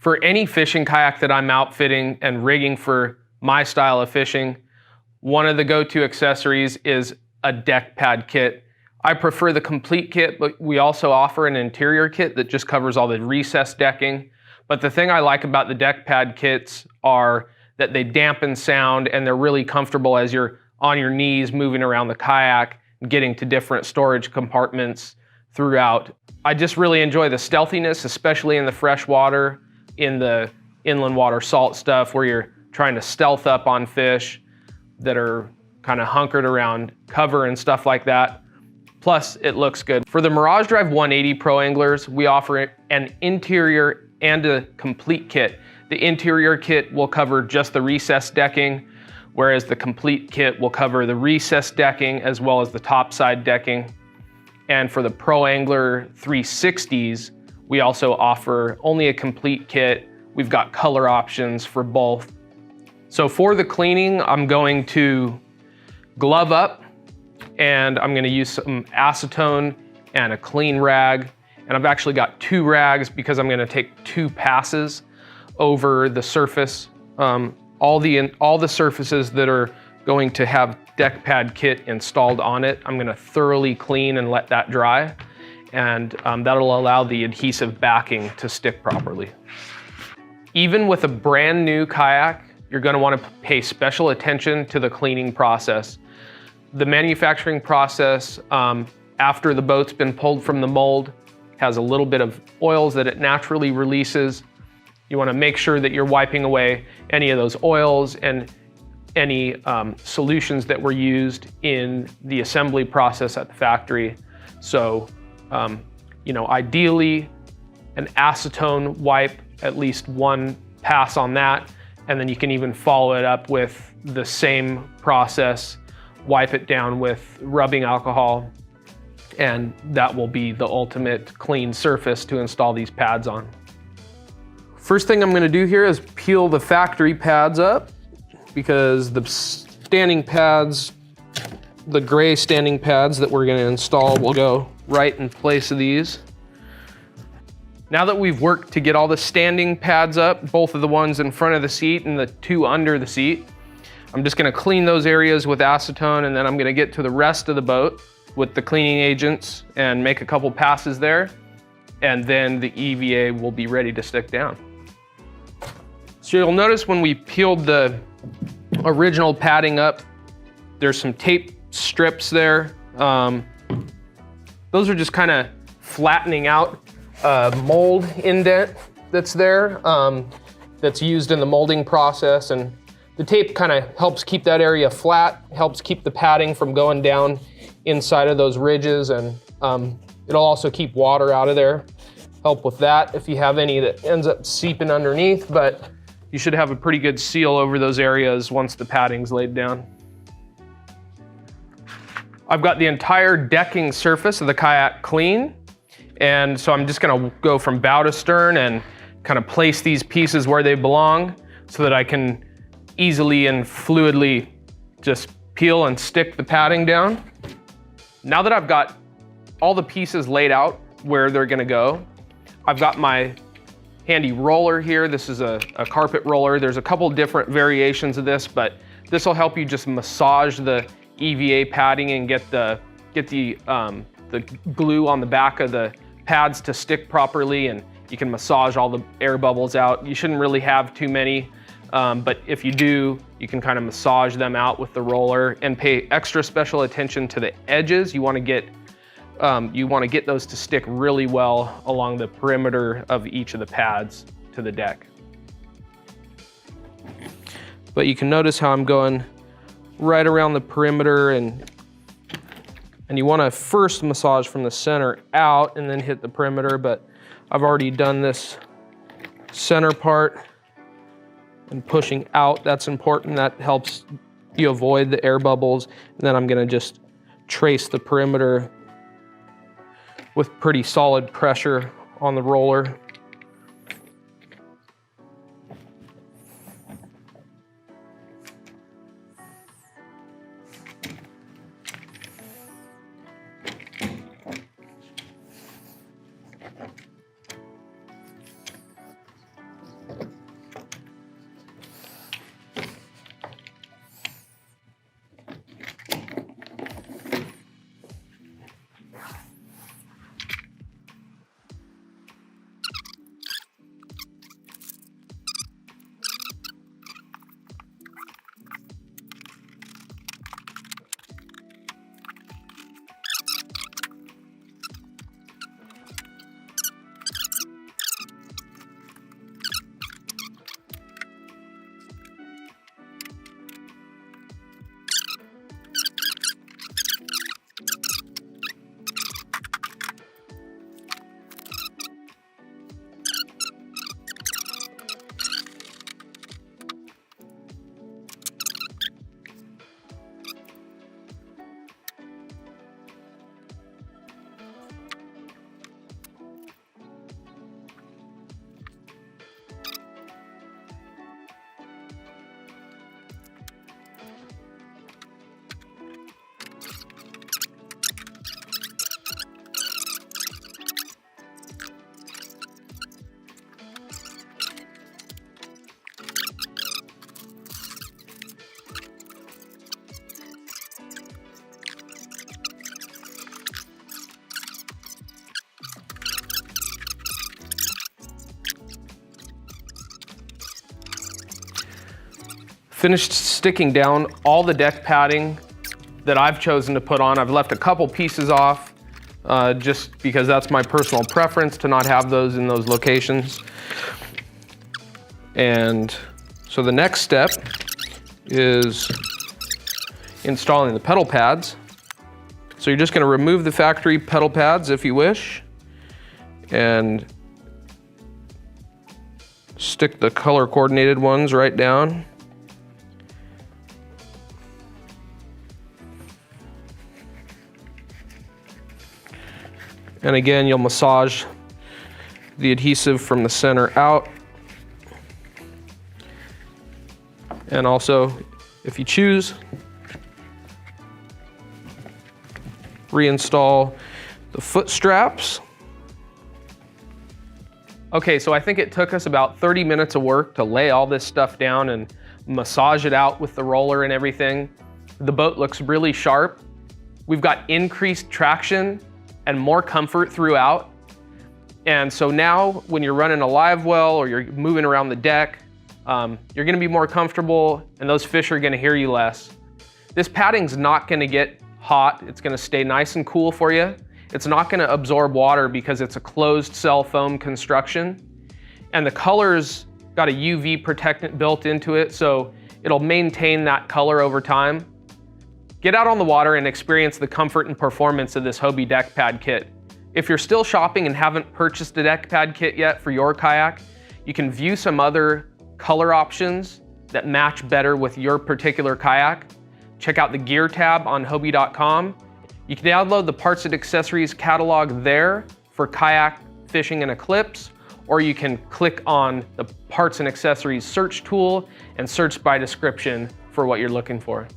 For any fishing kayak that I'm outfitting and rigging for my style of fishing, one of the go-to accessories is a deck pad kit. I prefer the complete kit, but we also offer an interior kit that just covers all the recessed decking. But the thing I like about the deck pad kits are that they dampen sound and they're really comfortable as you're on your knees moving around the kayak, getting to different storage compartments throughout. I just really enjoy the stealthiness, especially in the fresh water, in the inland water salt stuff where you're trying to stealth up on fish that are kind of hunkered around cover and stuff like that. Plus, it looks good. For the Mirage Drive 180 Pro Anglers, we offer an interior and a complete kit. The interior kit will cover just the recessed decking, whereas the complete kit will cover the recessed decking as well as the topside decking. And for the Pro Angler 360s, we also offer only a complete kit. We've got color options for both. So for the cleaning, I'm going to glove up and I'm gonna use some acetone and a clean rag. And I've actually got 2 rags because I'm gonna take 2 passes over the surface. All the surfaces that are going to have deck pad kit installed on it, I'm gonna thoroughly clean and let that dry. And that'll allow the adhesive backing to stick properly. Even with a brand new kayak, you're gonna wanna pay special attention to the cleaning process. The manufacturing process, after the boat's been pulled from the mold, has a little bit of oils that it naturally releases. You wanna make sure that you're wiping away any of those oils and any solutions that were used in the assembly process at the factory. So, ideally an acetone wipe, at least 1 pass on that, and then you can even follow it up with the same process, wipe it down with rubbing alcohol, and that will be the ultimate clean surface to install these pads on. First thing I'm gonna do here is peel the factory pads up, because the standing pads, the gray standing pads that we're gonna install will go right in place of these. Now that we've worked to get all the standing pads up, both of the ones in front of the seat and the 2 under the seat, I'm just gonna clean those areas with acetone, and then I'm gonna get to the rest of the boat with the cleaning agents and make a couple passes there, and then the EVA will be ready to stick down. So you'll notice when we peeled the original padding up, there's some tape strips there. Those are just kind of flattening out a mold indent that's there, that's used in the molding process. And the tape kind of helps keep that area flat, helps keep the padding from going down inside of those ridges, and it'll also keep water out of there. Help with that if you have any that ends up seeping underneath, but you should have a pretty good seal over those areas once the padding's laid down. I've got the entire decking surface of the kayak clean, and so I'm just gonna go from bow to stern and kind of place these pieces where they belong so that I can easily and fluidly just peel and stick the padding down. Now that I've got all the pieces laid out where they're gonna go, I've got my handy roller here. This is a carpet roller. There's a couple different variations of this, but this will help you just massage the EVA padding and get the glue on the back of the pads to stick properly, and you can massage all the air bubbles out. You shouldn't really have too many, but if you do, you can kind of massage them out with the roller and pay extra special attention to the edges. You want to get those to stick really well along the perimeter of each of the pads to the deck. But you can notice how I'm going right around the perimeter, and you want to first massage from the center out and then hit the perimeter, but I've already done this center part and pushing out. That's important. That helps you avoid the air bubbles. And then I'm going to just trace the perimeter with pretty solid pressure on the roller. finished sticking down all the deck padding that I've chosen to put on. I've left a couple pieces off just because that's my personal preference to not have those in those locations. And so the next step is installing the pedal pads. So you're just going to remove the factory pedal pads if you wish, and stick the color coordinated ones right down. And again, you'll massage the adhesive from the center out. And also, if you choose, reinstall the foot straps. Okay, so I think it took us about 30 minutes of work to lay all this stuff down and massage it out with the roller and everything. The boat looks really sharp. We've got increased traction and more comfort throughout. And so now when you're running a live well or you're moving around the deck, you're gonna be more comfortable and those fish are gonna hear you less. This padding's not gonna get hot. It's gonna stay nice and cool for you. It's not gonna absorb water because it's a closed cell foam construction. And the color's got a UV protectant built into it, so it'll maintain that color over time. Get out on the water and experience the comfort and performance of this Hobie deck pad kit. If you're still shopping and haven't purchased a deck pad kit yet for your kayak, you can view some other color options that match better with your particular kayak. Check out the gear tab on Hobie.com. You can download the parts and accessories catalog there for kayak, fishing, and Eclipse, or you can click on the parts and accessories search tool and search by description for what you're looking for.